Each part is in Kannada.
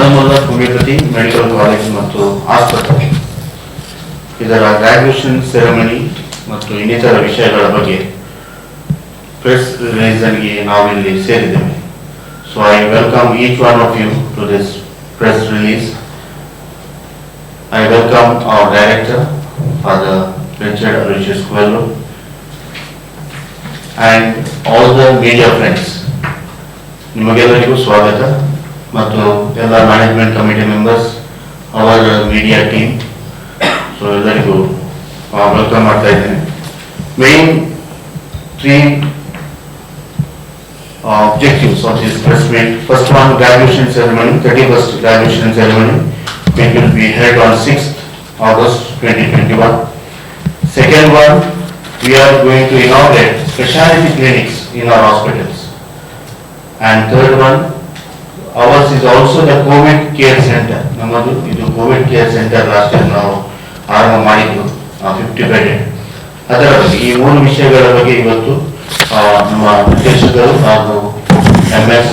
ಫಾದಮುಲ್ಲಾ ಹೋಮಿಯೋಪತಿ ಮೆಡಿಕಲ್ ಕಾಲೇಜ್ ಮತ್ತು ಆಸ್ಪತ್ರೆ ಇದರ ಗ್ರಾಜ್ಯುಯೇಷನ್ ಸೆರೆಮನಿ ಮತ್ತು ಇನ್ನಿತರ ವಿಷಯಗಳ ಬಗ್ಗೆ ಪ್ರೆಸ್ ರಿಲೀಸ್ಗೆ ನಾವಿಲ್ಲಿ ಸೇರಿದ್ದೇವೆ. So I welcome each one of you to this press release. I welcome our director, Father Richard Aloysius Coelho, and all the media friends. ನಿಮಗೆಲ್ಲರಿಗೂ ಸ್ವಾಗತ ಮತ್ತು ಎಲ್ಲ management committee members, our media team, so ಎಲ್ಲರಿಗೂ ವೆಲ್ಕಮ್ ಮಾಡ್ತಾ ಇದ್ದೇನೆ. Main 3 objectives of this press meet. First one, graduation ceremony, 31st graduation ceremony, which will be held on 6th August 2021. Second one, we are going to inaugurate specialty clinics in our hospitals. And third one, ours is also the COVID care center. Namadu idu COVID care center last year ನಾವು ಆರಂಭ ಮಾಡಿದ್ದು 50 bedded. ಅದರ ಬಗ್ಗೆ ಈ 3 ವಿಷಯಗಳ ಬಗ್ಗೆ ಇವತ್ತು ನಮ್ಮ ನಿರ್ದೇಶಕರು ಹಾಗೂ MS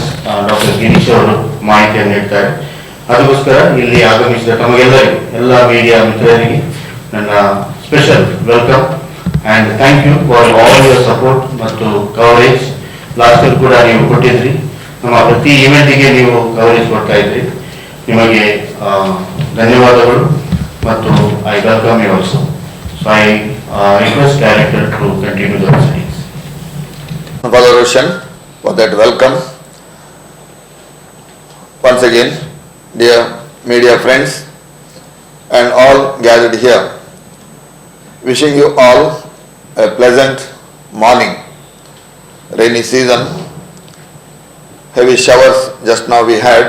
ಡಾಕ್ಟರ್ ಗಿರೀಶ್ ಅವರು ಮಾಹಿತಿಯನ್ನು ನೀಡ್ತಾರೆ. ಅದಕ್ಕೋಸ್ಕರ ಇಲ್ಲಿ ಆಗಮಿಸಿದ ತಮಗೆಲ್ಲರಿಗೂ, ಎಲ್ಲ ಮೀಡಿಯಾ ಮಿತ್ರರಿಗೆ ನನ್ನ special welcome and thank you for all your support ಮತ್ತು ಕವರೇಜ್. ಲಾಸ್ಟ್ ಇಯರ್ ಕೂಡ ನೀವು ಕೊಟ್ಟಿದ್ರಿ, ನಮ್ಮ ಪ್ರತಿ ಇವೆಂಟಿಗೆ ನೀವು ಕವರೇಜ್ ಕೊಡ್ತಾ ಇದ್ರಿ. ನಿಮಗೆ ಧನ್ಯವಾದಗಳು ಮತ್ತು I welcome you also. So I request director to continue the proceedings. Father Roshan, for that welcome. Once again, dear media friends and all gathered here, wishing you all a pleasant morning. Rainy season, heavy showers just now we had,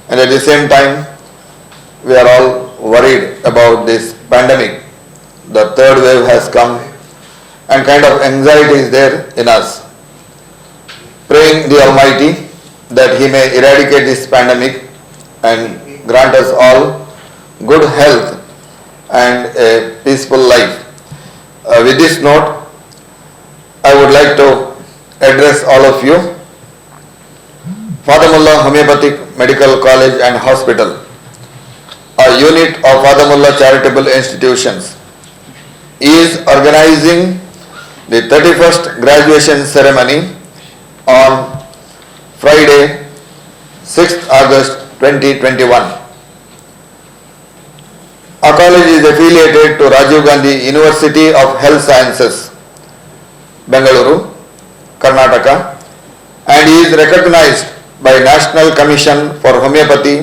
and at the same time we are all worried about this pandemic. The third wave has come and kind of anxiety is there in us. Praying the Almighty that He may eradicate this pandemic and grant us all good health and a peaceful life. With this note, I would like to address all of you. Fadamulla Homeopathic Medical College and Hospital, a unit of Fadamulla Charitable Institutions, is organizing the 31st graduation ceremony on Friday, 6th August 2021. Our college is affiliated to Rajiv Gandhi University of Health Sciences, Bengaluru, Karnataka, and is recognized by National Commission for Homeopathy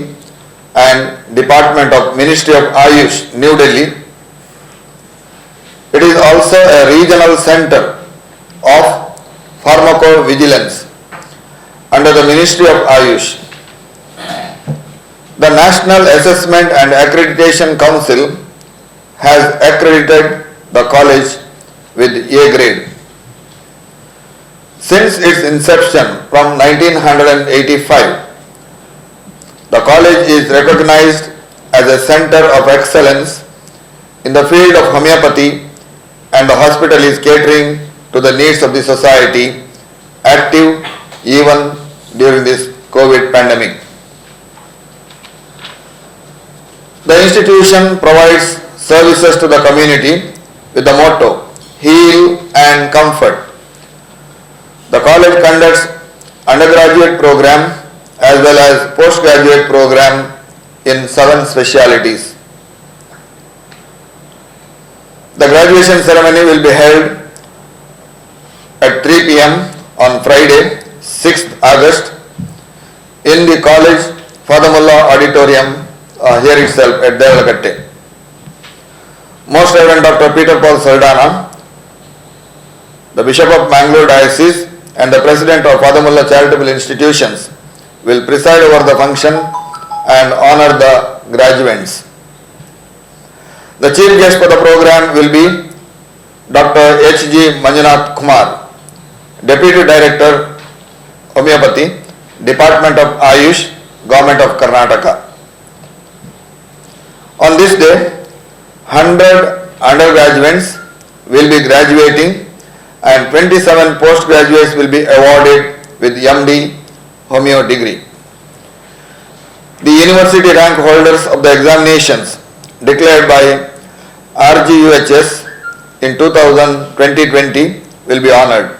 and Department of Ministry of Ayush, New Delhi. It is also a regional center of pharmacovigilance under the Ministry of Ayush. The National Assessment and Accreditation Council has accredited the college with A grade. Since its inception from 1985, the college is recognized as a center of excellence in the field of homeopathy, and the hospital is catering to the needs of the society, active even during this COVID pandemic. The institution provides services to the community with the motto, heal and comfort. The college conducts undergraduate program as well as postgraduate program in 7 specialities. The graduation ceremony will be held at 3 p.m. on Friday, 6th August in the college Fadamulla Auditorium here itself at Devalakatte. Most Reverend Dr. Peter Paul Saldana, the Bishop of Mangalore Diocese and the President of Fadamulla Charitable Institutions will preside over the function and honor the graduates. The chief guest for the program will be Dr. H.G. Manjunath Kumar, Deputy Director, Homeopathy, Department of Ayush, Government of Karnataka. On this day, 100 undergraduates will be graduating and 27 postgraduates will be awarded with MD Homeo degree. The university rank holders of the examinations declared by RGUHS in 2020 will be honored.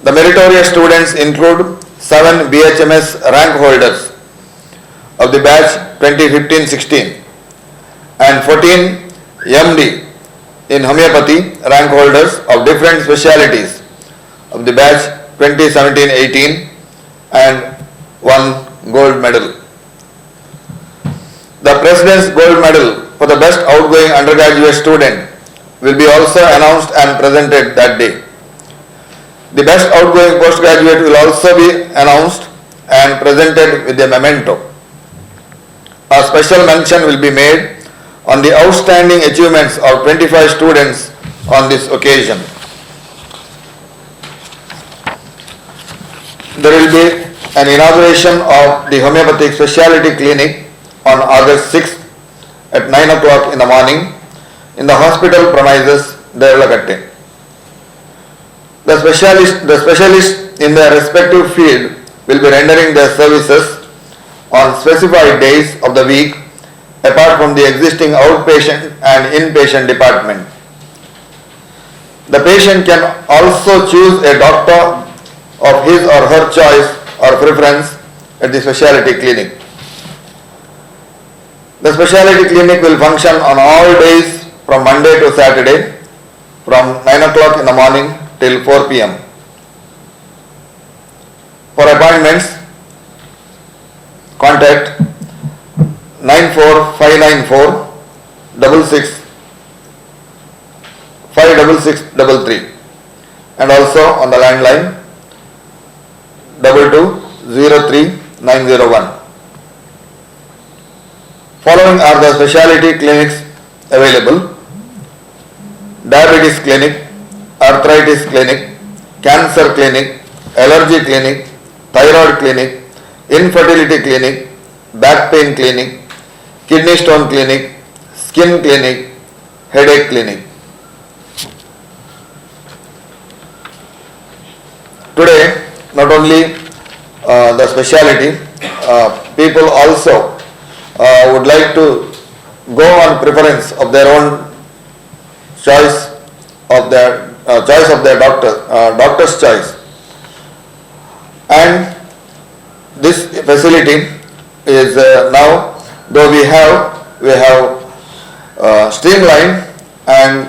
The meritorious students include 7 BHMS rank holders of the batch 2015-16 and 14 MD in homeopathy rank holders of different specialities of the batch 2017-18 and 1 gold medal. The President's Gold Medal for the best outgoing undergraduate student will be also announced and presented that day. The best outgoing postgraduate will also be announced and presented with a memento. A special mention will be made on the outstanding achievements of 25 students on this occasion. There will be an inauguration of the homeopathic specialty clinic on August 6th at 9 o'clock in the morning in the hospital premises, Derlakatte. The specialists in their respective field will be rendering their services on specified days of the week apart from the existing outpatient and inpatient department. The patient can also choose a doctor of his or her choice or preference at the specialty clinic. The specialty clinic will function on all days from Monday to Saturday from 9 o'clock in the morning till 4 p.m. For appointments, contact 94594 56633 and also on the landline 2203 Following are the specialty clinics available: diabetes clinic, arthritis clinic, cancer clinic, allergy clinic, thyroid clinic, infertility clinic, back pain clinic, kidney stone clinic, skin clinic, headache clinic. Today, not only the specialty, people also would like to go on preference of their own choice of their doctor's choice, and this facility is now, though we have streamlined, and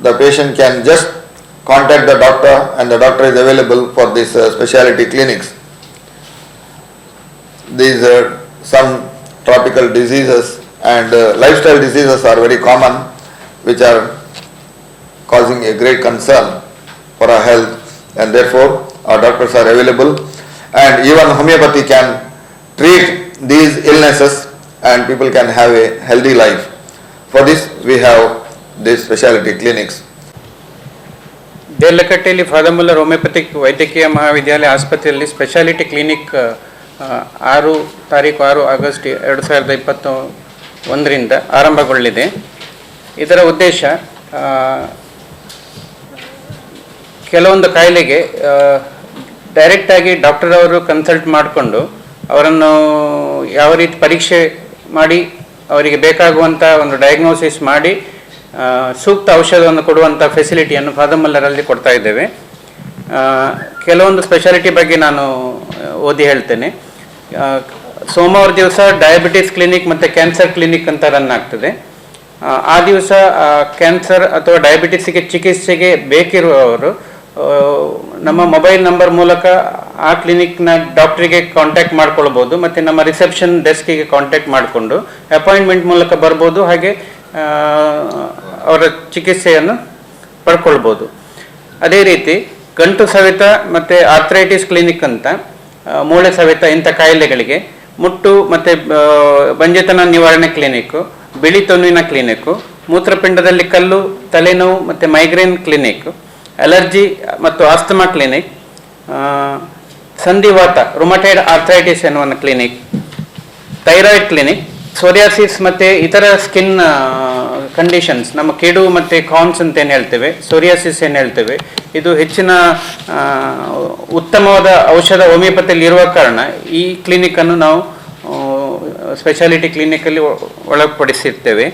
the patient can just contact the doctor and the doctor is available for these specialty clinics. These are some tropical diseases and lifestyle diseases are very common, which are causing a great concern for our health, and therefore our doctors are available, and even homeopathy can treat these illnesses and people can have a healthy life. For this we have these specialty clinics. ದೇರ್ಲಕಟ್ಟೆಯಲ್ಲಿ ಫಾದರ್ ಮುಲ್ಲರ್ ಹೋಮಿಯೋಪತಿಕ್ ವೈದ್ಯಕೀಯ ಮಹಾವಿದ್ಯಾಲಯ ಆಸ್ಪತ್ರೆಯಲ್ಲಿ ಸ್ಪೆಷಾಲಿಟಿ ಕ್ಲಿನಿಕ್ 6 ಆಗಸ್ಟ್ 2021 ಆರಂಭಗೊಳ್ಳಿದೆ. ಇದರ ಉದ್ದೇಶ ಕೆಲವೊಂದು ಕಾಯಿಲೆಗೆ ಡೈರೆಕ್ಟಾಗಿ ಡಾಕ್ಟರ್ ಅವರು ಕನ್ಸಲ್ಟ್ ಮಾಡಿಕೊಂಡು ಅವರನ್ನು ಯಾವ ರೀತಿ ಪರೀಕ್ಷೆ ಮಾಡಿ ಅವರಿಗೆ ಬೇಕಾಗುವಂಥ ಒಂದು ಡಯಾಗ್ನೋಸಿಸ್ ಮಾಡಿ ಸೂಕ್ತ ಔಷಧವನ್ನು ಕೊಡುವಂಥ ಫೆಸಿಲಿಟಿಯನ್ನು ಫಾದರ್ ಮುಲ್ಲರಲ್ಲಿ ಕೊಡ್ತಾ ಇದ್ದೇವೆ. ಕೆಲವೊಂದು ಸ್ಪೆಷಾಲಿಟಿ ಬಗ್ಗೆ ನಾನು ಓದಿ ಹೇಳ್ತೇನೆ. ಸೋಮವಾರ ದಿವಸ ಡಯಾಬಿಟಿಸ್ ಕ್ಲಿನಿಕ್ ಮತ್ತು ಕ್ಯಾನ್ಸರ್ ಕ್ಲಿನಿಕ್ ಅಂತ ರನ್ ಆಗ್ತದೆ. ಆ ದಿವಸ ಕ್ಯಾನ್ಸರ್ ಅಥವಾ ಡಯಾಬಿಟಿಸ್ಗೆ ಚಿಕಿತ್ಸೆಗೆ ಬೇಕಿರುವವರು ನಮ್ಮ ಮೊಬೈಲ್ ನಂಬರ್ ಮೂಲಕ ಆ ಕ್ಲಿನಿಕ್ನ ಡಾಕ್ಟ್ರಿಗೆ ಕಾಂಟ್ಯಾಕ್ಟ್ ಮಾಡ್ಕೊಳ್ಬೋದು, ಮತ್ತು ನಮ್ಮ ರಿಸೆಪ್ಷನ್ ಡೆಸ್ಕಿಗೆ ಕಾಂಟ್ಯಾಕ್ಟ್ ಮಾಡಿಕೊಂಡು ಅಪಾಯಿಂಟ್ಮೆಂಟ್ ಮೂಲಕ ಬರ್ಬೋದು, ಹಾಗೆ ಅವರ ಚಿಕಿತ್ಸೆಯನ್ನು ಪಡ್ಕೊಳ್ಬೋದು. ಅದೇ ರೀತಿ ಗಂಟು ಸವೆತ ಮತ್ತು ಆರ್ಥ್ರೈಟಿಸ್ ಕ್ಲಿನಿಕ್ ಅಂತ ಮೂಳೆ ಸವೆತ ಇಂಥ ಕಾಯಿಲೆಗಳಿಗೆ ಮುಟ್ಟು ಮತ್ತು ಬಂಜೆತನ ನಿವಾರಣೆ ಕ್ಲಿನಿಕ್ಕು, ಬಿಳಿ ತೊನ್ನಿನ ಕ್ಲಿನಿಕ್ಕು, ಮೂತ್ರಪಿಂಡದಲ್ಲಿ ಕಲ್ಲು, ತಲೆನೋವು ಮತ್ತು ಮೈಗ್ರೇನ್ ಕ್ಲಿನಿಕ್, ಅಲರ್ಜಿ ಮತ್ತು ಆಸ್ತಮಾ ಕ್ಲಿನಿಕ್, ಸಂಧಿವಾತ ರುಮಟೈಡ್ ಆರ್ಥ್ರೈಟಿಸ್ ಎನ್ನುವ ಕ್ಲಿನಿಕ್, ಥೈರಾಯ್ಡ್ ಕ್ಲಿನಿಕ್, ಸೋರಿಯಾಸಿಸ್ ಮತ್ತು ಇತರ ಸ್ಕಿನ್ ಕಂಡೀಷನ್ಸ್, ನಮ್ಮ ಕೆಡು ಮತ್ತು ಕಾನ್ಸ್ ಅಂತ ಏನು ಹೇಳ್ತೇವೆ, ಸೋರಿಯಾಸಿಸ್ ಏನು ಹೇಳ್ತೇವೆ, ಇದು ಹೆಚ್ಚಿನ ಉತ್ತಮವಾದ ಔಷಧ ಹೋಮಿಯೋಪತಿಯಲ್ಲಿ ಇರುವ ಕಾರಣ ಈ ಕ್ಲಿನಿಕನ್ನು ನಾವು ಸ್ಪೆಷಾಲಿಟಿ ಕ್ಲಿನಿಕಲ್ಲಿ ಒಳಪಡಿಸಿರ್ತೇವೆ.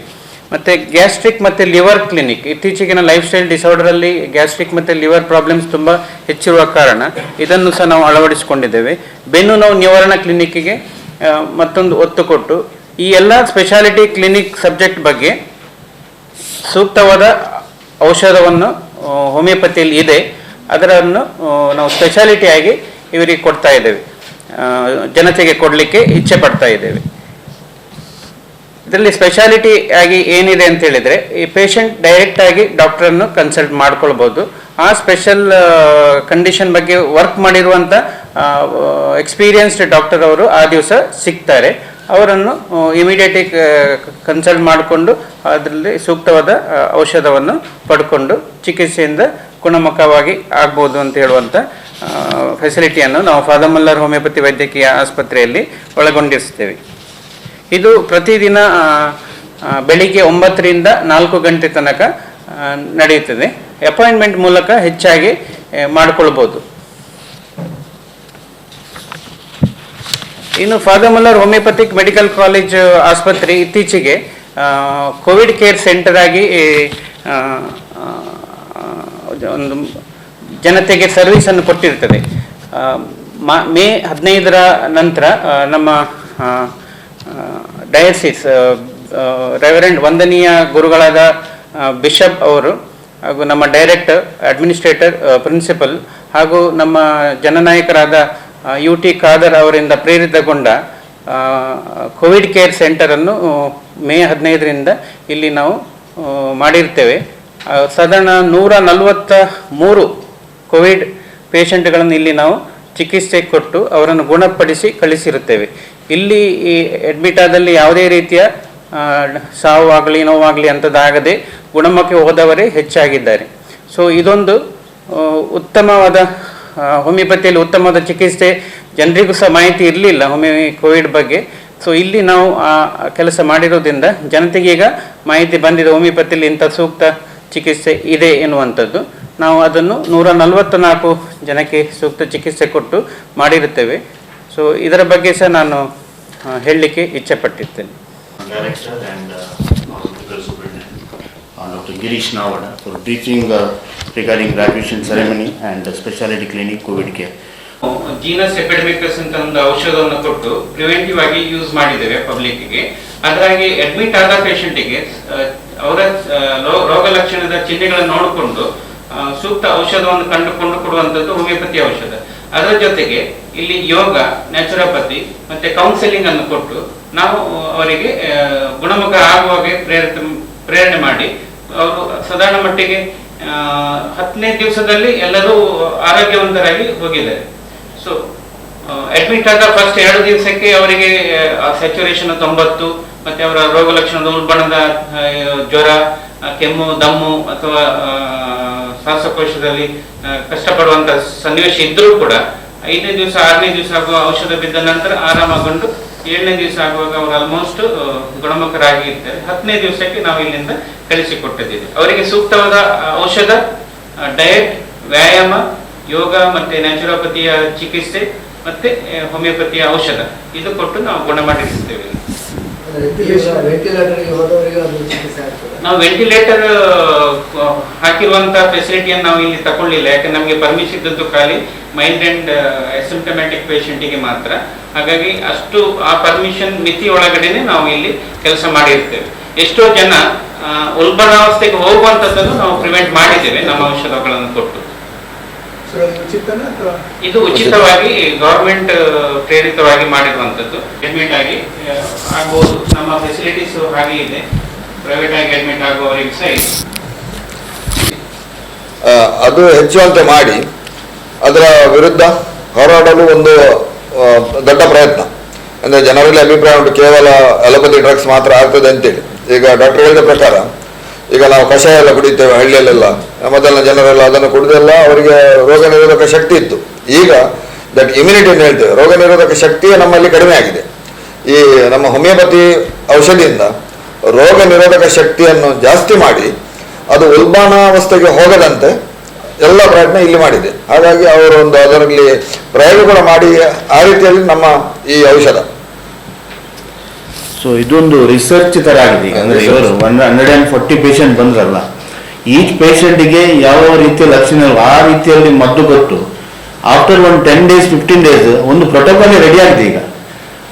ಮತ್ತು ಗ್ಯಾಸ್ಟ್ರಿಕ್ ಮತ್ತು ಲಿವರ್ ಕ್ಲಿನಿಕ್, ಇತ್ತೀಚೆಗಿನ ಲೈಫ್ ಸ್ಟೈಲ್ ಡಿಸಾರ್ಡರಲ್ಲಿ ಗ್ಯಾಸ್ಟ್ರಿಕ್ ಮತ್ತು ಲಿವರ್ ಪ್ರಾಬ್ಲಮ್ಸ್ ತುಂಬ ಹೆಚ್ಚಿರುವ ಕಾರಣ ಇದನ್ನು ಸಹ ನಾವು ಅಳವಡಿಸಿಕೊಂಡಿದ್ದೇವೆ. ಬೆನ್ನು ನೋವು ನಿವಾರಣಾ ಕ್ಲಿನಿಕ್ಕಿಗೆ ಮತ್ತೊಂದು ಒತ್ತು ಕೊಟ್ಟು ಈ ಎಲ್ಲ ಸ್ಪೆಷಾಲಿಟಿ ಕ್ಲಿನಿಕ್ ಸಬ್ಜೆಕ್ಟ್ ಬಗ್ಗೆ ಸೂಕ್ತವಾದ ಔಷಧವನ್ನು ಹೋಮಿಯೋಪತಿಯಲ್ಲಿ ಇದೆ, ಅದನ್ನು ನಾವು ಸ್ಪೆಷಾಲಿಟಿಯಾಗಿ ಇವರಿಗೆ ಕೊಡ್ತಾ ಇದ್ದೇವೆ, ಜನತೆಗೆ ಕೊಡಲಿಕ್ಕೆ ಇಚ್ಛೆ ಪಡ್ತಾ ಇದ್ದೇವೆ. ಇದರಲ್ಲಿ ಸ್ಪೆಷಾಲಿಟಿ ಆಗಿ ಏನಿದೆ ಅಂತ ಹೇಳಿದರೆ, ಈ ಪೇಷಂಟ್ ಡೈರೆಕ್ಟಾಗಿ ಡಾಕ್ಟ್ರನ್ನು ಕನ್ಸಲ್ಟ್ ಮಾಡ್ಕೊಳ್ಬೋದು. ಆ ಸ್ಪೆಷಲ್ ಕಂಡೀಷನ್ ಬಗ್ಗೆ ವರ್ಕ್ ಮಾಡಿರುವಂಥ ಎಕ್ಸ್ಪೀರಿಯನ್ಸ್ಡ್ ಡಾಕ್ಟರ್ ಅವರು ಆ ದಿವಸ ಸಿಗ್ತಾರೆ. ಅವರನ್ನು ಇಮಿಡಿಯೇಟಾಗಿ ಕನ್ಸಲ್ಟ್ ಮಾಡಿಕೊಂಡು ಅದರಲ್ಲಿ ಸೂಕ್ತವಾದ ಔಷಧವನ್ನು ಪಡ್ಕೊಂಡು ಚಿಕಿತ್ಸೆಯಿಂದ ಗುಣಮುಖವಾಗಿ ಆಗ್ಬೋದು ಅಂತ ಹೇಳುವಂಥ ಫೆಸಿಲಿಟಿಯನ್ನು ನಾವು ಫಾದರ್ ಮಲ್ಲರ್ ಹೋಮಿಯೋಪತಿ ವೈದ್ಯಕೀಯ ಆಸ್ಪತ್ರೆಯಲ್ಲಿ ಒಳಗೊಂಡಿರ್ತೇವೆ. ಇದು ಪ್ರತಿದಿನ ಬೆಳಿಗ್ಗೆ 9ರಿಂದ 4 ಗಂಟೆ ತನಕ ನಡೆಯುತ್ತದೆ. ಅಪಾಯಿಂಟ್ಮೆಂಟ್ ಮೂಲಕ ಹೆಚ್ಚಾಗಿ ಮಾಡಿಕೊಳ್ಬೋದು. ಇನ್ನು father Muller homeopathic medical college ಆಸ್ಪತ್ರೆ ಇತ್ತೀಚೆಗೆ ಕೋವಿಡ್ ಕೇರ್ ಸೆಂಟರ್ ಆಗಿ ಒಂದು ಜನತೆಗೆ ಸರ್ವಿಸನ್ನು ಕೊಟ್ಟಿರ್ತದೆ. ಮೇ 15ರ ನಂತರ ನಮ್ಮ ಡಯಸಿಸ್ ರೆವರೆಂಡ್ ವಂದನೀಯ ಗುರುಗಳಾದ ಬಿಷಪ್ ಅವರು ಹಾಗೂ ನಮ್ಮ ಡೈರೆಕ್ಟರ್, ಅಡ್ಮಿನಿಸ್ಟ್ರೇಟರ್, ಪ್ರಿನ್ಸಿಪಲ್ ಹಾಗೂ ನಮ್ಮ ಜನನಾಯಕರಾದ UT ಖಾದರ್ ಅವರಿಂದ ಪ್ರೇರಿತಗೊಂಡ ಕೋವಿಡ್ ಕೇರ್ ಸೆಂಟರನ್ನು ಮೇ 15ರಿಂದ ಇಲ್ಲಿ ನಾವು ಮಾಡಿರ್ತೇವೆ. ಸಾಧಾರಣ 143 ಕೋವಿಡ್ ಪೇಷಂಟ್ಗಳನ್ನು ಇಲ್ಲಿ ನಾವು ಚಿಕಿತ್ಸೆ ಕೊಟ್ಟು ಅವರನ್ನು ಗುಣಪಡಿಸಿ ಕಳಿಸಿರುತ್ತೇವೆ. ಇಲ್ಲಿ ಈ ಅಡ್ಮಿಟ್ ಆದಲ್ಲಿ ಯಾವುದೇ ರೀತಿಯ ಸಾವು ಆಗಲಿ ನೋವಾಗಲಿ ಅಂಥದ್ದಾಗದೆ ಗುಣಮುಖ ಹೋದವರೇ ಹೆಚ್ಚಾಗಿದ್ದಾರೆ. ಸೊ ಇದೊಂದು ಉತ್ತಮವಾದ ಹೋಮಿಯೋಪತಿಯಲ್ಲಿ ಉತ್ತಮವಾದ ಚಿಕಿತ್ಸೆ, ಜನರಿಗೂ ಸಹ ಮಾಹಿತಿ ಇರಲಿಲ್ಲ ಕೋವಿಡ್ ಬಗ್ಗೆ. ಸೊ ಇಲ್ಲಿ ನಾವು ಕೆಲಸ ಮಾಡಿರೋದ್ರಿಂದ ಜನತೆಗೆ ಈಗ ಮಾಹಿತಿ ಬಂದಿದೆ, ಹೋಮಿಯೋಪತಿಯಲ್ಲಿ ಇಂಥ ಸೂಕ್ತ ಚಿಕಿತ್ಸೆ ಇದೆ ಎನ್ನುವಂಥದ್ದು. ನಾವು ಅದನ್ನು 144 ಜನಕ್ಕೆ ಸೂಕ್ತ ಚಿಕಿತ್ಸೆ ಕೊಟ್ಟು ಮಾಡಿರುತ್ತೇವೆ. ಸೊ ಇದರ ಬಗ್ಗೆ ಸಹ ನಾನು ಹೇಳಲಿಕ್ಕೆ ಇಚ್ಛೆ ಪಟ್ಟಿರ್ತೇನೆ. Director and Hospital Superintendent, Dr. Girish Navada, for briefing regarding graduation ceremony and specialty clinic COVID care. Genus epidemicus ಅಂತ ಒಂದು ಔಷಧವನ್ನು ಕೊಟ್ಟು ಪ್ರಿವೆಂಟಿವ್ ಆಗಿ ಯೂಸ್ ಮಾಡಿದ್ದೇವೆ ಪಬ್ಲಿಕ್ಗೆ. ಅದರಾಗಿ ಅಡ್ಮಿಟ್ ಆದ ಪೇಷಂಟಿಗೆ ಅವರ ರೋಗ ಲಕ್ಷಣದ ಚಿಹ್ನೆಗಳನ್ನು ನೋಡಿಕೊಂಡು ಸೂಕ್ತ ಔಷಧವನ್ನು ಕಂಡುಕೊಂಡು ಕೊಡುವಂಥದ್ದು ಹೋಮಿಯೋಪತಿ ಔಷಧ. ಅದರ ಜೊತೆಗೆ ಇಲ್ಲಿ ಯೋಗ, ನ್ಯಾಚುರೋಪತಿ ಮತ್ತೆ ಕೌನ್ಸಿಲಿಂಗ್ ಅನ್ನು ಕೊಟ್ಟು ನಾವು ಅವರಿಗೆ ಗುಣಮುಖ ಆಗುವಾಗೆ ಪ್ರೇರಣೆ ಮಾಡಿ ಅವರು ಸಾಧಾರಣ ಮಟ್ಟಿಗೆ 10ನೇ ದಿವಸದಲ್ಲಿ ಎಲ್ಲರೂ ಆರೋಗ್ಯವಂತರಾಗಿ ಹೋಗಿದ್ದಾರೆ. ಸೊ ಅಡ್ಮಿಟ್ ಆದ ಫಸ್ಟ್ 2 ದಿವಸಕ್ಕೆ ಅವರಿಗೆ ಸ್ಯಾಚುರೇಷನ್ 90 ಮತ್ತೆ ಅವರ ರೋಗ ಲಕ್ಷಣದ ಉಲ್ಬಣದ ಜ್ವರ, ಕೆಮ್ಮು, ದಮ್ಮು ಅಥವಾ ಶ್ವಾಸಕೋಶದಲ್ಲಿ ಕಷ್ಟಪಡುವಂತ ಸನ್ನಿವೇಶ ಇದ್ರೂ ಕೂಡ 5ನೇ ದಿವಸ 6ನೇ ದಿವಸ ಆಗುವ ಔಷಧ ಬಿದ್ದ ನಂತರ ಆರಾಮಗೊಂಡು 7ನೇ ದಿವಸ ಆಗುವಾಗ ಅವರು ಆಲ್ಮೋಸ್ಟ್ ಗುಣಮುಖರಾಗಿ ಇರ್ತಾರೆ. 10ನೇ ದಿವಸಕ್ಕೆ ನಾವು ಇಲ್ಲಿಂದ ಕಳಿಸಿಕೊಟ್ಟಿದ್ದೀವಿ. ಅವರಿಗೆ ಸೂಕ್ತವಾದ ಔಷಧ, ಡಯಟ್, ವ್ಯಾಯಾಮ, ಯೋಗ ಮತ್ತೆ ನ್ಯಾಚುರೋಪತಿಯ ಚಿಕಿತ್ಸೆ ಮತ್ತೆ ಹೋಮಿಯೋಪತಿಯ ಔಷಧ ಇದು ಕೊಟ್ಟು ನಾವು ಗುಣ ಮಾಡಿರ್ತೇವೆ. ನಾವು ವೆಂಟಿಲೇಟರ್ ಹಾಕಿರುವಂತಹ ಫೆಸಿಲಿಟಿಯನ್ನು ನಾವು ಇಲ್ಲಿ ತಗೊಳ್ಳಿಲ್ಲ, ಯಾಕಂದ್ರೆ ನಮಗೆ ಪರ್ಮಿಷನ್ ಇದ್ದದ್ದು ಖಾಲಿ ಮೈಲ್ಡ್ ಅಂಡ್ ಅಸಿಂಪ್ಟಮ್ಯಾಟಿಕ್ ಪೇಷಂಟಿಗೆ ಮಾತ್ರ. ಹಾಗಾಗಿ ಅಷ್ಟು ಆ ಪರ್ಮಿಷನ್ ಮಿತಿ ಒಳಗಡೆನೆ ನಾವು ಇಲ್ಲಿ ಕೆಲಸ ಮಾಡಿರ್ತೇವೆ. ಎಷ್ಟೋ ಜನ ಉಲ್ಬಣಾವಸ್ಥೆಗೆ ಹೋಗುವಂಥದ್ದನ್ನು ನಾವು ಪ್ರಿವೆಂಟ್ ಮಾಡಿದ್ದೇವೆ ನಮ್ಮ ಔಷಧಗಳನ್ನು ಕೊಟ್ಟು. ಇದು ಉಚಿತವಾಗಿ ಗವರ್ಮೆಂಟ್ ಪ್ರೇರಿತವಾಗಿ ಮಾಡಿರುವಂಥದ್ದು. ಅಡ್ಮಿಟ್ ಆಗಿ ಆಗ್ಬೋದು, ನಮ್ಮ ಫೆಸಿಲಿಟೀಸ್ ಹಾಗೆ ಇದೆ. ಪ್ರೈವೇಟ್ ಆಗಿ ಅಡ್ಮಿಟ್ ಆಗುವವರಿಗೆ ಸಹ ಅದು ಹೆಚ್ಚುವಂತೆ ಮಾಡಿ ಅದರ ವಿರುದ್ಧ ಹೋರಾಡಲು ಒಂದು ದೊಡ್ಡ ಪ್ರಯತ್ನ. ಅಂದರೆ ಜನರಲ್ಲಿ ಅಭಿಪ್ರಾಯ ಉಂಟು ಕೇವಲ ಅಲೋಪತಿ ಡ್ರಗ್ಸ್ ಮಾತ್ರ ಆಗ್ತದೆ ಅಂತೇಳಿ. ಈಗ ಡಾಕ್ಟರ್ ಹೇಳಿದ ಪ್ರಕಾರ ಈಗ ನಾವು ಕಷಾಯ ಎಲ್ಲ ಕುಡಿತೇವೆ ಹಳ್ಳಿಯಲ್ಲೆಲ್ಲ, ಮೊದಲಿನ ಜನರೆಲ್ಲ ಅದನ್ನು ಕುಡಿದೆಲ್ಲ ಅವರಿಗೆ ರೋಗ ನಿರೋಧಕ ಶಕ್ತಿ ಇತ್ತು. ಈಗ ದಟ್ ಇಮ್ಯುನಿಟಿ ಅಂತ ಹೇಳ್ತೇವೆ, ರೋಗ ನಿರೋಧಕ ಶಕ್ತಿಯೇ ನಮ್ಮಲ್ಲಿ ಕಡಿಮೆ ಆಗಿದೆ. ಈ ನಮ್ಮ ಹೋಮಿಯೋಪತಿ ಔಷಧಿಯಿಂದ ರೋಗ ನಿರೋಧಕ ಶಕ್ತಿಯನ್ನು ಜಾಸ್ತಿ ಮಾಡಿ ಅದು ಉಲ್ಬಣಾವಸ್ಥೆಗೆ ಹೋಗದಂತೆ ಎಲ್ಲ ಪ್ರಯತ್ನ ಇಲ್ಲಿ ಮಾಡಿದೆ. ಹಾಗಾಗಿ ಅವರು ಒಂದು ಅದರಲ್ಲಿ ಪ್ರಯೋಗ ಕೂಡ ಮಾಡಿ ಆ ರೀತಿಯಲ್ಲಿ ನಮ್ಮ ಈ ಔಷಧ ಸೊ ಇದೊಂದು ರಿಸರ್ಚ್ ತರ ಆಗಿದೆ ಈಗ. ಅಂದ್ರೆ ಇವರು 140 ಪೇಷಂಟ್ ಬಂದ್ರಲ್ಲ, ಈಚ್ ಪೇಷಂಟಿಗೆ ಯಾವ ರೀತಿಯ ಲಕ್ಷಣ ಆ ರೀತಿಯಲ್ಲಿ ಮದ್ದು ಕೊಟ್ಟು ಆಫ್ಟರ್ ಒಂದು 10 days 15 days ಒಂದು ಪ್ರೋಟೋಕಾಲ್ ರೆಡಿ ಆಗಿದೆ ಈಗ.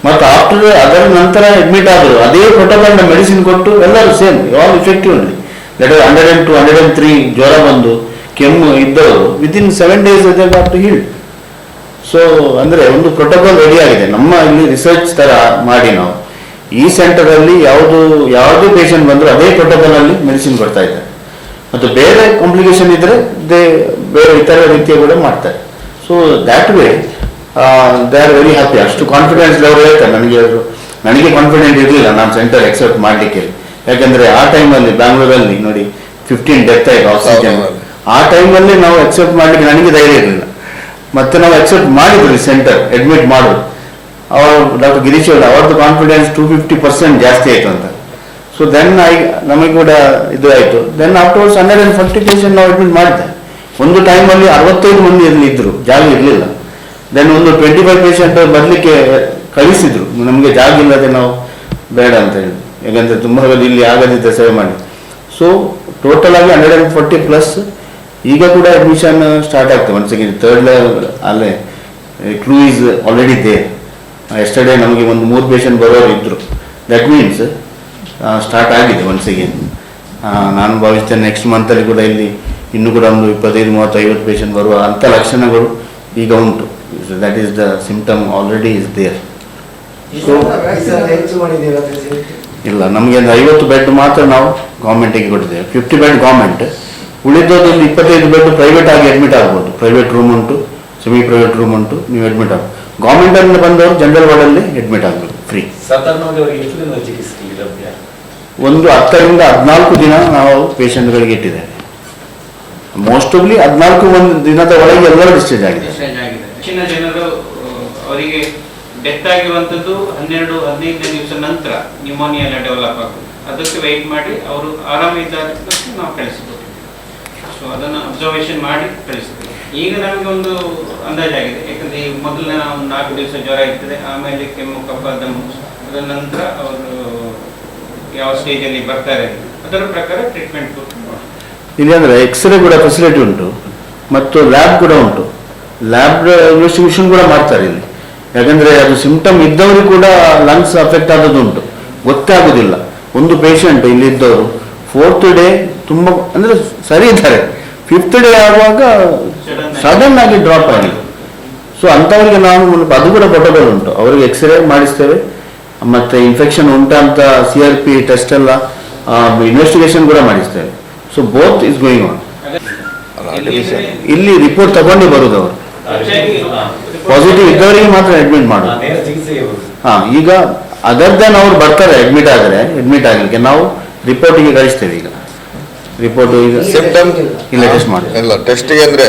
ಮತ್ತು ಆಫ್ಟರ್ ಅದರ ನಂತರ ಅಡ್ಮಿಟ್ ಆದರು ಅದೇ ಪ್ರೋಟೋಕಾಲ್ನ ಮೆಡಿಸಿನ್ ಕೊಟ್ಟು ಎಲ್ಲರೂ same all effective only. That 102 103 ಜ್ವರ ಬಂದು ಕೆಮ್ಮು ಇದ್ದವರು within 7 days to healed. So ಅಂದರೆ ಒಂದು ಪ್ರೋಟೋಕಾಲ್ ರೆಡಿ ಆಗಿದೆ. ನಮ್ಮ ಇಲ್ಲಿ ರಿಸರ್ಚ್ ತರ ಮಾಡಿ ನಾವು ಈ ಸೆಂಟರಲ್ಲಿ ಯಾವುದೇ ಪೇಷಂಟ್ ಬಂದರೂ ಅದೇ ಪ್ರೋಟೋಕಾಲ್ ಅಲ್ಲಿ ಮೆಡಿಸಿನ್ ಕೊಡ್ತಾ ಇದ್ದಾರೆ. ಮತ್ತು ಬೇರೆ ಕಾಂಪ್ಲಿಕೇಶನ್ ಇದ್ರೆ ಬೇರೆ ಇತರ ರೀತಿಯ ಕೂಡ ಮಾಡ್ತಾರೆ. So that way they are very happy. ಅಷ್ಟು ಕಾನ್ಫಿಡೆನ್ಸ್ ಲೆವೆಲ್ ಹೇಳ್ತಾರೆ. ನನಗೆ ಕಾನ್ಫಿಡೆಂಟ್ ಇರಲಿಲ್ಲ ನಾನು ಸೆಂಟರ್ ಎಕ್ಸೆಪ್ಟ್ ಮಾಡಲಿಕ್ಕೆ. ಯಾಕಂದ್ರೆ ಆ ಟೈಮಲ್ಲಿ ಬ್ಯಾಂಗ್ಳೂರಲ್ಲಿ ನೋಡಿ 15 ಡೆತ್ ಆಯ್ತು ಆಕ್ಸಿಜನ್. ಆ ಟೈಮಲ್ಲಿ ನಾವು ಎಕ್ಸೆಪ್ಟ್ ಮಾಡಲಿಕ್ಕೆ ನನಗೆ ಧೈರ್ಯ ಇರಲಿಲ್ಲ. ಮತ್ತೆ ನಾವು ಎಕ್ಸೆಪ್ಟ್ ಮಾಡಿದ್ವಿ ಸೆಂಟರ್ ಅಡ್ಮಿಟ್ ಮಾಡೋದು. ಅವರು ಡಾಕ್ಟರ್ ಗಿರೀಶ್ ಅವ್ರದ್ದು ಕಾನ್ಫಿಡೆನ್ಸ್ 250% ಜಾಸ್ತಿ ಆಯ್ತು ಅಂತ. ಸೊ ದೆನ್ ನಮಗೆ ಕೂಡ ಇದು ಆಯಿತು. ದೆನ್ ಆಫ್ಟರ್ವರ್ಸ್ 140 ಪೇಷಂಟ್ ನಾವು ಅಡ್ಮಿಟ್ ಮಾಡಿದ್ದೆ. ಒಂದು ಟೈಮಲ್ಲಿ 65 ಮಂದಿ ಇದ್ರು, ಜಾಗ ಇರಲಿಲ್ಲ. ದೆನ್ ಒಂದು 25 ಪೇಷಂಟ್ ಬರಲಿಕ್ಕೆ ಕಳಿಸಿದ್ರು, ನಮಗೆ ಜಾಗ ಇಲ್ಲದೆ ನಾವು ಬೇಡ ಅಂತ ಹೇಳಿ. ಯಾಕಂದರೆ ತುಂಬ ಇಲ್ಲಿ ಆಗದಿದ್ದ ಸೇವೆ ಮಾಡಿ. ಸೊ ಟೋಟಲ್ ಆಗಿ 140+. ಈಗ ಕೂಡ ಅಡ್ಮಿಷನ್ ಸ್ಟಾರ್ಟ್ ಆಗ್ತದೆ ಒನ್ಸ್ ಅಗೇನ್. 3rd ಲೆವೆಲ್ ಅಲ್ಲೇ ಕ್ರೂ ಈಸ್ ಆಲ್ರೆಡಿ ದೇ. ಎಸ್ಟರ್ಡೇ ನಮಗೆ ಒಂದು 3 ಪೇಷಂಟ್ ಬರೋರು ಇದ್ದರು. ದಟ್ ಮೀನ್ಸ್ ಸ್ಟಾರ್ಟ್ ಆಗಿದೆ ಒನ್ಸ್ ಅಗೇನ್. ನಾನು ಭಾವಿಸ್ತೇನೆ ನೆಕ್ಸ್ಟ್ ಮಂತಲ್ಲಿ ಕೂಡ ಇಲ್ಲಿ ಇನ್ನೂ ಕೂಡ ಒಂದು 25, 30, 50 ಪೇಷಂಟ್ ಬರುವ ಅಂಥ ಲಕ್ಷಣಗಳು ಈಗ ಉಂಟು. That is the symptom already is there. So ಇಲ್ಲ, ನಮಗೆ ಒಂದು 50 ಬೆಡ್ ಮಾತ್ರ ನಾವು ಗೌರ್ಮೆಂಟಿಗೆ ಕೊಟ್ಟಿದ್ದೇವೆ. 50 ಬೆಡ್ ಗೌರ್ಮೆಂಟ್, ಉಳಿದೋದೊಂದು 25 ಬೆಡ್ ಪ್ರೈವೇಟ್ ಆಗಿ ಅಡ್ಮಿಟ್ ಆಗ್ಬೋದು. ಪ್ರೈವೇಟ್ ರೂಮ್ ಉಂಟು, ಸೆಮಿ ಪ್ರೈವೇಟ್ ರೂಮ್ ಉಂಟು, ನೀವು ಅಡ್ಮಿಟ್ ಆಗ್ಬೋದು. ಗೌರ್ಮೆಂಟಲ್ಲಿ ಬಂದವರು ಜನರಲ್ ವಾರ್ಡಲ್ಲಿ ಅಡ್ಮಿಟ್ ಆಗಬೇಕು ಫ್ರೀ. ಒಂದು 10 ರಿಂದ 14 ದಿನ ನಾವು ಪೇಷಂಟ್ಗಳಿಗೆ ಇಟ್ಟಿದ್ದೇವೆ. ಮೋಸ್ಟ್ಲಿ 14 ದಿನದ ಒಳಗೆ ಎಲ್ಲರೂ ಡಿಸ್ಚಾರ್ಜ್ ಆಗಿದೆ. ಹೆಚ್ಚಿನ ಜನರು ಅವರಿಗೆ ಡೆತ್ ಆಗಿರುವಂಥದ್ದು 12-15 ದಿವಸ ನಂತರ ನ್ಯೂಮೋನಿಯಾ ಎಲ್ಲ ಡೆವಲಪ್ ಆಗುತ್ತೆ. ಅದಕ್ಕೆ ವೆಯ್ಟ್ ಮಾಡಿ ಅವರು ಆರಾಮಿದ್ದಾಗ ನಾವು ಕಳಿಸಿಕೊಟ್ಟಿದ್ದೀವಿ. ಸೊ ಅದನ್ನು ಅಬ್ಸರ್ವೇಷನ್ ಮಾಡಿ ಕಳಿಸಿದ್ದೀವಿ. ಈಗ ನಮಗೆ ಒಂದು ಅಂದಾಜಾಗಿದೆ. ಯಾಕಂದರೆ ಈ ಮೊದಲನೇ ಒಂದು 4 ದಿವಸ ಜ್ವರ ಇರ್ತದೆ, ಆಮೇಲೆ ಕೆಮ್ಮು, ಕಫ, ದಮ್ಮು, ಅದರ ನಂತರ ಅವರು ಯಾವ ಸ್ಟೇಜಲ್ಲಿ ಬರ್ತಾರೆ ಅದರ ಪ್ರಕಾರ ಟ್ರೀಟ್ಮೆಂಟ್ ಕೊಟ್ಟು ಇಲ್ಲಿ ಅಂದರೆ ಎಕ್ಸ್ರೇ ಕೂಡ ಫೆಸಿಲಿಟಿ ಉಂಟು ಮತ್ತು ಲ್ಯಾಬ್ ಕೂಡ ಉಂಟು. ಲ್ಯಾಬ್ ಇನ್ವೆಸ್ಟಿಗೇಷನ್ ಕೂಡ ಮಾಡ್ತಾರೆ ಇಲ್ಲಿ. ಯಾಕಂದರೆ ಅದು ಸಿಂಪ್ಟಮ್ ಇದ್ದವರು ಕೂಡ ಲಂಗ್ಸ್ ಅಫೆಕ್ಟ್ ಆಗೋದುಂಟು, ಗೊತ್ತೇ ಆಗೋದಿಲ್ಲ. ಒಂದು ಪೇಷಂಟ್ ಇಲ್ಲಿ ಇದ್ದವರು 4th ಡೇ ತುಂಬ ಅಂದರೆ ಸರಿ ಇದ್ದಾರೆ, 5th ಡೇ ಆಗುವಾಗ ಸಡನ್ ಆಗಿ ಡ್ರಾಪ್ ಆಗಿದೆ. ಸೊ ಅಂಥವ್ರಿಗೆ ನಾವು ಅದು ಕೂಡ ಪ್ರೋಟೋಕಾಲ್ ಉಂಟು. ಅವರಿಗೆ ಎಕ್ಸ್ರೇ ಮಾಡಿಸ್ತೇವೆ ಮತ್ತು ಇನ್ಫೆಕ್ಷನ್ ಉಂಟಾ ಅಂತ CRP ಟೆಸ್ಟ್ ಎಲ್ಲ ಇನ್ವೆಸ್ಟಿಗೇಷನ್ ಕೂಡ ಮಾಡಿಸ್ತೇವೆ. So both is going on. ಇಲ್ಲಿ ರಿಪೋರ್ಟ್ ತಗೊಂಡು ಬರುದು. ಅವರು ಪಾಸಿಟಿವ್ ಇದ್ದವರಿಗೆ ಮಾತ್ರ ಅಡ್ಮಿಟ್ ಮಾಡೋದು. ಈಗ ಅದರ್ ದೆನ್ ಅವ್ರು ಬರ್ತಾರೆ ಅಡ್ಮಿಟ್ ಆಗಲಿಕ್ಕೆ ನಾವು ರಿಪೋರ್ಟಿಗೆ ಕಳಿಸ್ತೇವೆ. ಈಗ ರಿಪೋರ್ಟ್ ಈಗ ಸಿಂಪ್ಟಮ್ ಇಲ್ಲ ಟೆಸ್ಟ್ ಮಾಡಿ ಇಲ್ಲ ಟೆಸ್ಟಿಗೆ ಅಂದರೆ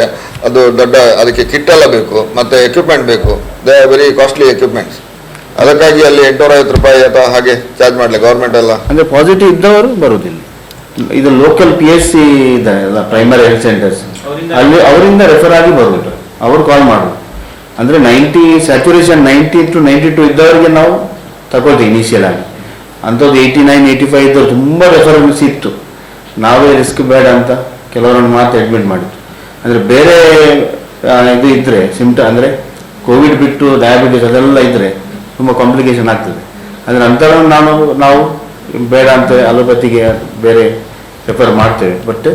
ಅದು ದೊಡ್ಡ ಅದಕ್ಕೆ ಕಿಟ್ ಎಲ್ಲ ಬೇಕು ಮತ್ತು ಎಕ್ವಿಪ್ಮೆಂಟ್ ಬೇಕು. They are very costly equipments. ಅದಕ್ಕಾಗಿ ಅಲ್ಲಿ 850 ರೂಪಾಯಿ ಅಥವಾ ಹಾಗೆ ಚಾರ್ಜ್ ಮಾಡಲಿ ಗೌರ್ಮೆಂಟ್ ಎಲ್ಲ. ಅಂದರೆ ಪಾಸಿಟಿವ್ ಇದ್ದವರು ಬರುವುದಿಲ್ಲ. ಇದು ಲೋಕಲ್ PHC ಇದೆ ಅಲ್ಲ, ಪ್ರೈಮರಿ ಹೆಲ್ತ್ ಸೆಂಟರ್ಸ್, ಅಲ್ಲಿ ಅವರಿಂದ ರೆಫರ್ ಆಗಿ ಬರುವುದು. ಅವರು ಕಾಲ್ ಮಾಡೋದು. ಅಂದರೆ 90 ಸ್ಯಾಚುರೇಷನ್ 90 to 92 ಇದ್ದವರಿಗೆ ನಾವು ತಗೊಳ್ತೀವಿ ಇನಿಷಿಯಲ್ ಆಗಿ. ಅಂಥದ್ದು 89, 85 ಇದ್ದವ್ರು ತುಂಬ ರೆಫರೆನ್ಸ್ ಇತ್ತು. ನಾವೇ ರಿಸ್ಕ್ ಬೇಡ ಅಂತ ಕೆಲವರನ್ನು ಮಾತ್ರ ಅಡ್ಮಿಟ್ ಮಾಡಿದ್ದು. ಅಂದರೆ ಬೇರೆ ಇದು ಇದ್ದರೆ ಸಿಂಪ್ಟಮ್ ಅಂದರೆ ಕೋವಿಡ್ ಬಿಟ್ಟು ಡಯಾಬಿಟಿಸ್ ಅದೆಲ್ಲ ಇದ್ದರೆ ತುಂಬ ಕಾಂಪ್ಲಿಕೇಶನ್ ಆಗ್ತದೆ. ಅಂದರೆ ಅಂಥವ್ರನ್ನು ನಾವು ಬೇಡ ಅಂತ ಅಲೋಪತಿಗೆ ಬೇರೆ ರೆಫರ್ ಮಾಡ್ತೇವೆ. ಬಟ್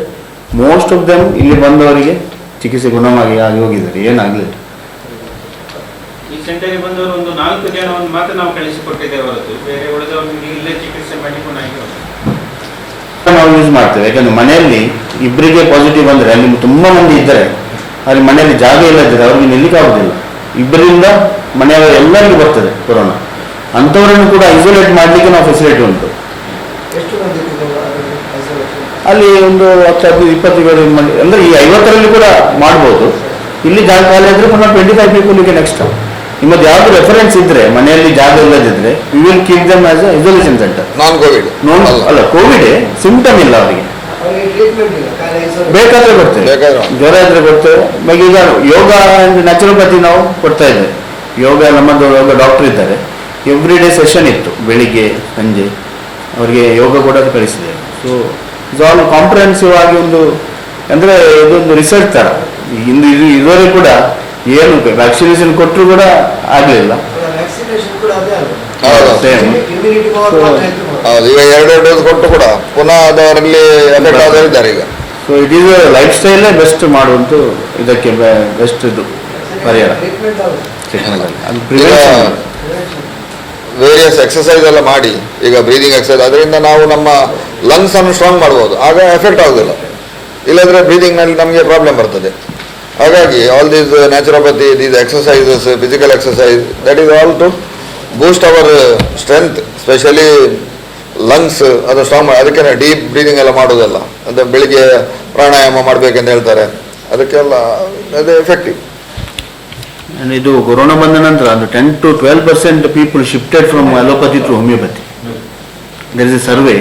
ಮೋಸ್ಟ್ ಆಫ್ ದೆಮ್ ಇಲ್ಲಿ ಬಂದವರಿಗೆ ಚಿಕಿತ್ಸೆ ಗುಣವಾಗಿ ಆಗಿ ಹೋಗಿದ್ದಾರೆ, ಏನಾಗಲಿಲ್ಲ. ಈ ಸೆಂಟರ್ಗೆ ಬಂದವರು ಒಂದು 4 ಜನವನ್ನು ಮಾತ್ರ ನಾವು ಕಳಿಸಿಕೊಟ್ಟಿದ್ದೇವೆ ಹೊರತು ಬೇರೆ ಉಳಿದವರಿಗೆ ಇಲ್ಲೇ ಚಿಕಿತ್ಸೆ ಮಾಡಿಕೊಂಡು ನಾವು ಯೂಸ್ ಮಾಡ್ತೇವೆ. ಯಾಕಂದ್ರೆ ಮನೆಯಲ್ಲಿ ಇಬ್ಬರಿಗೆ ಪಾಸಿಟಿವ್ ಬಂದರೆ ಅಲ್ಲಿ ತುಂಬ ಮಂದಿ ಇದ್ದರೆ ಅಲ್ಲಿ ಮನೆಯಲ್ಲಿ ಜಾಗ ಇಲ್ಲದಿದ್ದರೆ ಅವ್ರಿಗೆ ನಿಲ್ಲಿಕ್ಕೆ ಆಗೋದಿಲ್ಲ. 2ರಿಂದ ಮನೆಯವರು ಎಲ್ಲರಿಗೂ ಬರ್ತದೆ ಕೊರೋನಾ. ಅಂಥವರನ್ನು ಕೂಡ ಐಸೋಲೇಟ್ ಮಾಡಲಿಕ್ಕೆ ನಾವು ಫೆಸಿಲಿಟಿ ಉಂಟು. ಅಲ್ಲಿ ಒಂದು 10, 15, 20 ಅಂದರೆ ಈ 50ರಲ್ಲಿ ಕೂಡ ಮಾಡ್ಬೋದು. ಇಲ್ಲಿ ಜಾಗ ಖಾಲಿ ಆದರೆ ಪುನಃ 25 ಪೀಪಲ್ಗೆ ನೆಕ್ಸ್ಟ್. ನಿಮ್ಮದು ಯಾವುದು ರೆಫರೆನ್ಸ್ ಇದ್ರೆ ಮನೆಯಲ್ಲಿ ಜಾಗ ಇಲ್ಲದಿದ್ರೆ we will keep them as a isolation centre. Non Covid ಅಲ್ಲ, ಕೋವಿಡ್ ಸಿಂಪ್ಟಮ್ ಇಲ್ಲ ಅವರಿಗೆ, ಬೇಕಾದ್ರೆ ಕೊಡ್ತೇವೆ, ಜ್ವರ ಇದ್ರೆ ಕೊಡ್ತೇವೆ. ಈಗ ಯೋಗ ಅಂಡ್ ನ್ಯಾಚುರೋಪತಿ ನಾವು ಕೊಡ್ತಾ ಇದ್ದೇವೆ. ಯೋಗ ನಮ್ಮದು ಯೋಗ ಡಾಕ್ಟರ್ ಇದ್ದಾರೆ, ಎವ್ರಿ ಡೇ ಸೆಷನ್ ಇತ್ತು, ಬೆಳಿಗ್ಗೆ ಸಂಜೆ ಅವರಿಗೆ ಯೋಗ ಕೂಡ ಕಲಿಸಿದೆ. ಸೊ ಇದು ಆಲ್ ಕಾಂಪ್ರಹೆನ್ಸಿವ್ ಆಗಿ ಒಂದು, ಅಂದರೆ ಇದೊಂದು ರಿಸರ್ಚ್ ಥರ. ಇದುವರೆಗೂ ಕೂಡ ಏನು ವ್ಯಾಕ್ಸಿನೇಷನ್ ಕೊಟ್ಟರು ಕೂಡ ಆಗಲಿಲ್ಲ. ಸೇಮ್ ಹೌದು, ಈಗ 2 ಡೋಸ್ ಕೊಟ್ಟು ಕೂಡ ಪುನಃ ಅದರಲ್ಲಿ ಎಫೆಕ್ಟ್ ಆದವರಿದ್ದಾರೆ ಈಗ. ಸೊ ಇಟ್ ಈಸ್ ಲೈಫ್ ಸ್ಟೈಲೇ ಬೆಸ್ಟ್ ಮಾಡುವಂಥ ಇದಕ್ಕೆ ಬೆಸ್ಟ್ ಇದು ಪರಿಹಾರ. ಅದು ಪ್ರಿವೆನ್ಷನ್, ವೇರಿಯಸ್ ಎಕ್ಸಸೈಸ್ ಎಲ್ಲ ಮಾಡಿ, ಈಗ ಬ್ರೀದಿಂಗ್ ಎಕ್ಸಸೈಸ್, ಅದರಿಂದ ನಾವು ನಮ್ಮ ಲಂಗ್ಸ್ ಅನ್ನು ಸ್ಟ್ರಾಂಗ್ ಮಾಡ್ಬೋದು, ಆಗ ಎಫೆಕ್ಟ್ ಆಗೋದಿಲ್ಲ. ಇಲ್ಲದ್ರೆ ಬ್ರೀದಿಂಗ್ನಲ್ಲಿ ನಮಗೆ ಪ್ರಾಬ್ಲಮ್ ಬರ್ತದೆ. ಹಾಗಾಗಿ all these naturopathy, these exercises, physical exercise, that is all to boost our strength, specially lungs ಅದು ಸ್ಟ್ರಾಂಗ್ ಮಾಡಿ. ಅದಕ್ಕೆ ಡೀಪ್ ಬ್ರೀದಿಂಗ್ ಎಲ್ಲ ಮಾಡೋದಲ್ಲ, ಅಂದರೆ ಬೆಳಿಗ್ಗೆ ಪ್ರಾಣಾಯಾಮ ಮಾಡಬೇಕಂತ ಹೇಳ್ತಾರೆ, ಅದಕ್ಕೆಲ್ಲ ಅದು ಎಫೆಕ್ಟಿವ್. ಇದು ಕೊರೋನಾ ಬಂದ ನಂತರ ಅದು 10 to 12% people shifted from allopathy to homeopathy. There is a survey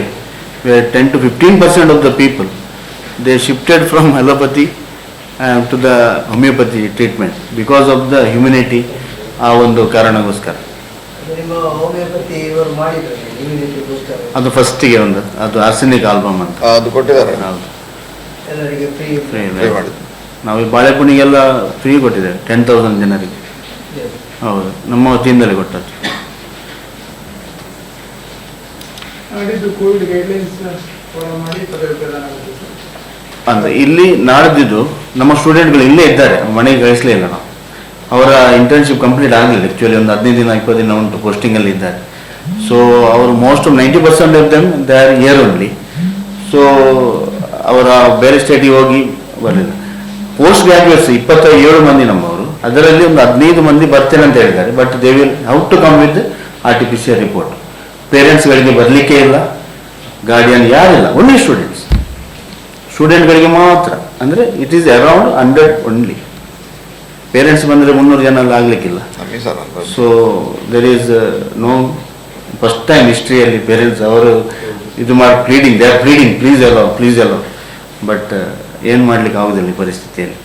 where 10 to 15% of the people they shifted from allopathy to the homeopathy treatment because of the humanity. ಆ ಒಂದು ಕಾರಣಕ್ಕೋಸ್ಕರ ಅದು ಫಸ್ಟಿಗೆ ಒಂದು ಅದು ಆರ್ಸೆನಿಕ್ ಆಲ್ಬಮ್ ಅಂತ ಅದು ಕೊಟ್ಟಿದ್ದಾರೆ. ಹೌದು, ನಾವು ಈ ಬಾಳೆಪುಣಿಗೆಲ್ಲ ಫ್ರೀ ಕೊಟ್ಟಿದ್ದೇವೆ 10,000 ಜನರಿಗೆ. ಹೌದು, ನಮ್ಮ ವತಿಯಿಂದಲೇ ಕೊಟ್ಟದ್ದು. ಅಂದರೆ ಇಲ್ಲಿ ನಾಡ್ದಿದ್ದು ನಮ್ಮ ಸ್ಟೂಡೆಂಟ್ಗಳು ಇಲ್ಲೇ ಇದ್ದಾರೆ, ಮನೆಗೆ ಕಳಿಸಲಿಲ್ಲ ನಾವು. ಅವರ ಇಂಟರ್ನ್ಶಿಪ್ ಕಂಪ್ಲೀಟ್ ಆಗಲಿಲ್ಲ. ಆ್ಯಕ್ಚುಲಿ ಒಂದು 15 ದಿನ 20 ದಿನ ಉಂಟು ಪೋಸ್ಟಿಂಗಲ್ಲಿ ಇದ್ದಾರೆ. ಸೊ ಅವರು most of 90% of them they are here only. So ಅವರ ಬೇರೆ ಸ್ಟೇಟಿಗೆ ಹೋಗಿ ಬರಲಿಲ್ಲ. ಪೋಸ್ಟ್ ಗ್ರಾಜ್ಯುಯೇಟ್ಸ್ 27 ಮಂದಿ ನಮ್ಮವರು, ಅದರಲ್ಲಿ ಒಂದು 15 ಮಂದಿ ಬರ್ತೇನೆ ಅಂತ ಹೇಳಿದ್ದಾರೆ. But they will have to come with RT-PCR report. ಪೇರೆಂಟ್ಸ್ಗಳಿಗೆ ಬರಲಿಕ್ಕೆ ಇಲ್ಲ, ಗಾರ್ಡಿಯನ್ ಯಾರಿಲ್ಲ, ಓನ್ಲಿ ಸ್ಟೂಡೆಂಟ್ಗಳಿಗೆ ಮಾತ್ರ. ಅಂದರೆ it is around 100 only. Parents ಬಂದರೆ 300 ಜನ ಎಲ್ಲ ಆಗಲಿಕ್ಕಿಲ್ಲ. So there is no first time ಹಿಸ್ಟ್ರಿಯಲ್ಲಿ ಪೇರೆಂಟ್ಸ್ ಅವರು ಇದು ಮಾಡಿ pleading, they are pleading, please allow. But ಏನು ಮಾಡ್ಲಿಕ್ಕೆ ಆಗೋದಿಲ್ಲ ಈ ಪರಿಸ್ಥಿತಿಯಲ್ಲಿ.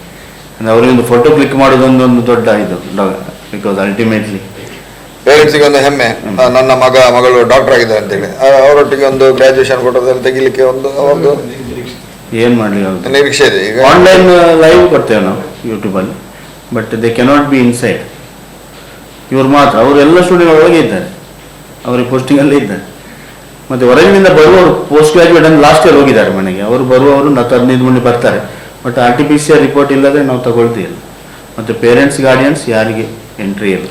ಅಂದರೆ ಅವರಿಗೊಂದು ಫೋಟೋ ಕ್ಲಿಕ್ ಮಾಡೋದೊಂದೊಂದು ದೊಡ್ಡ ಇದು, ಬಿಕಾಸ್ ಅಲ್ಟಿಮೇಟ್ಲಿ ಪೇರೆಂಟ್ಸಿಗೆ ಒಂದು ಹೆಮ್ಮೆ, ನನ್ನ ಮಗಳು ಡಾಕ್ಟರ್ ಆಗಿದೆ ಅಂತೇಳಿ ಅವರೊಟ್ಟಿಗೆ ಒಂದು ಗ್ರಾಜುಯೇಷನ್ ಕೊಟ್ಟೋದ್ರಲ್ಲಿ ತೆಗಿಲಿಕ್ಕೆ ಒಂದು ಏನು ಮಾಡ್ಲಿಕ್ಕೆ ಆಗುತ್ತೆ. ನಿರೀಕ್ಷೆ ಇದೆ. ಈಗ ಆನ್ಲೈನ್ ಲೈವ್ ಕೊಡ್ತೇವೆ ನಾವು ಯೂಟ್ಯೂಬಲ್ಲಿ, but they cannot be inside. ಇವ್ರು ಮಾತ್ರ, ಅವರೆಲ್ಲ ಸ್ಟೂಡೆಂಟ್ ಒಳಗೆ ಇದ್ದಾರೆ, ಅವರಿಗೆ ಪೋಸ್ಟಿಂಗಲ್ಲೇ ಇದ್ದಾರೆ. ಮತ್ತು ಹೊರಗಿನಿಂದ ಬರುವವರು ಪೋಸ್ಟ್ ಗ್ರಾಜುಯೇಟ್ ಅಂದ್ರೆ ಲಾಸ್ಟ್ ಇಯರ್ ಹೋಗಿದ್ದಾರೆ ಮನೆಗೆ. ಅವರು ಬರುವವರು 15 ಮಂದಿ ಬರ್ತಾರೆ. ಬಟ್ RT-PCR ರಿಪೋರ್ಟ್ ಇಲ್ಲದೆ ನಾವು ತಗೊಳ್ತೀವಿಲ್ಲ. ಮತ್ತು ಪೇರೆಂಟ್ಸ್ ಗಾರ್ಡಿಯನ್ಸ್ ಯಾರಿಗೆ ಎಂಟ್ರಿ ಇಲ್ಲ.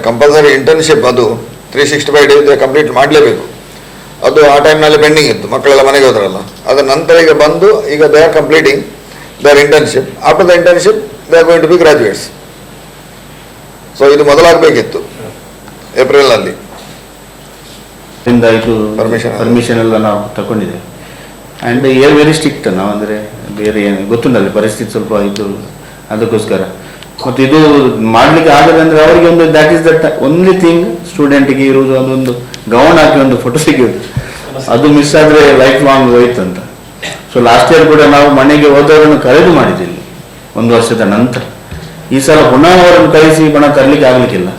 ಕಂಪಲ್ಸರಿ ಇಂಟರ್ನ್ಶಿಪ್ ಅದು 365 ಡೇಸ್ ಕಂಪ್ಲೀಟ್ ಮಾಡಲೇಬೇಕು. ಅದು ಆ ಟೈಮ್ನಲ್ಲಿ ಪೆಂಡಿಂಗ್ ಇತ್ತು, ಮಕ್ಕಳೆಲ್ಲ ಮನೆಗೆ ಹೋದ್ರಲ್ಲ. ಅದರ ನಂತರ ಈಗ ಬಂದು ಈಗ they are completing their internship. After the internship they are going to be graduates. So ಇದು ಮೊದಲಾಗಬೇಕಿತ್ತು ಏಪ್ರಿಲ್ನಲ್ಲಿ. ಇದು ಪರ್ಮಿಷನ್ ಎಲ್ಲ ನಾವು ತಗೊಂಡಿದ್ದೇವೆ. And are very strict. ನಾವು ಅಂದರೆ ಬೇರೆ ಏನು ಗೊತ್ತುಂಟಲ್ಲ ಪರಿಸ್ಥಿತಿ ಸ್ವಲ್ಪ ಇದು, ಅದಕ್ಕೋಸ್ಕರ. ಮತ್ತು ಇದು ಮಾಡಲಿಕ್ಕೆ ಆಗದೆ ಅಂದರೆ ಅವರಿಗೆ ಒಂದು that is that only thing ಸ್ಟೂಡೆಂಟಿಗೆ ಇರುವುದು, ಅದೊಂದು ಗೌನ್ ಹಾಕಿ ಒಂದು ಫೋಟೋ ಸಿಗೋದು. ಅದು ಮಿಸ್ ಆದರೆ ಲೈಫ್ ಲಾಂಗ್ ಹೋಯ್ತು ಅಂತ. ಸೊ ಲಾಸ್ಟ್ ಇಯರ್ ಕೂಡ ನಾವು ಮನೆಗೆ ಹೋದವರನ್ನು ಕರೆದು ಮಾಡಿದ್ದಿಲ್ಲ 1 ವರ್ಷದ ನಂತರ. ಈ ಸಲ ಪುನಃ ಅವರನ್ನು ಕಳಿಸಿ ಬಣ ತರಲಿಕ್ಕೆ ಆಗಲಿಕ್ಕಿಲ್ಲ.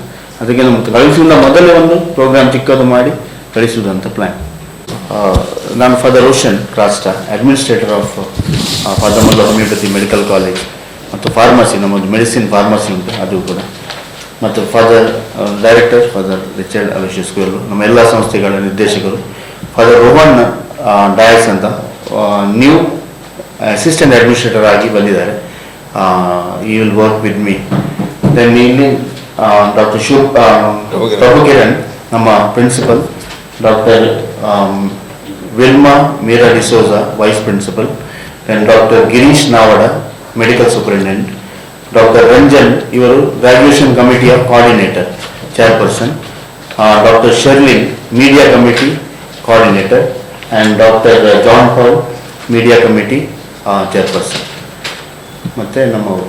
ಅದಕ್ಕೆ ನಮ್ಮ ಕಳಿಸುವುದ ಮೊದಲೇ ಒಂದು ಪ್ರೋಗ್ರಾಮ್ ಚಿಕ್ಕದು ಮಾಡಿ ಕಳಿಸುವುದಂತ ಪ್ಲ್ಯಾನ್. ನಾನು father Roshan Crasta, administrator of father Muller homeopathy medical college ಮತ್ತು ಫಾರ್ಮಸಿ, ನಮ್ಮದು ಮೆಡಿಸಿನ್ ಫಾರ್ಮಸಿ ಉಂಟು ಅದು ಕೂಡ. ಮತ್ತು father director father Richard Aloysius Coelho, ನಮ್ಮ ಎಲ್ಲ ಸಂಸ್ಥೆಗಳ ನಿರ್ದೇಶಕರು. ಫಾದರ್ ರೋಹನ್ ಡಯಾಸ್ ಅಂತ ನ್ಯೂ ಅಸಿಸ್ಟೆಂಟ್ ಅಡ್ಮಿನಿಸ್ಟ್ರೇಟರ್ ಆಗಿ ಬಂದಿದ್ದಾರೆ. He will work with me. Then ಇಲ್ಲಿ ಡಾಕ್ಟರ್ ಪ್ರಭು ಕಿರಣ್ ನಮ್ಮ principal, doctor Wilma Meera D'Souza vice principal, then doctor Girish Navada medical superintendent, doctor Ranjan ಇವರು ಗ್ರಾಜ್ಯುಯೇಷನ್ ಕಮಿಟಿಯ coordinator chairperson, doctor Sharlin media committee coordinator, and doctor John Paul media committee chairperson. ಮತ್ತು ನಮ್ಮವರು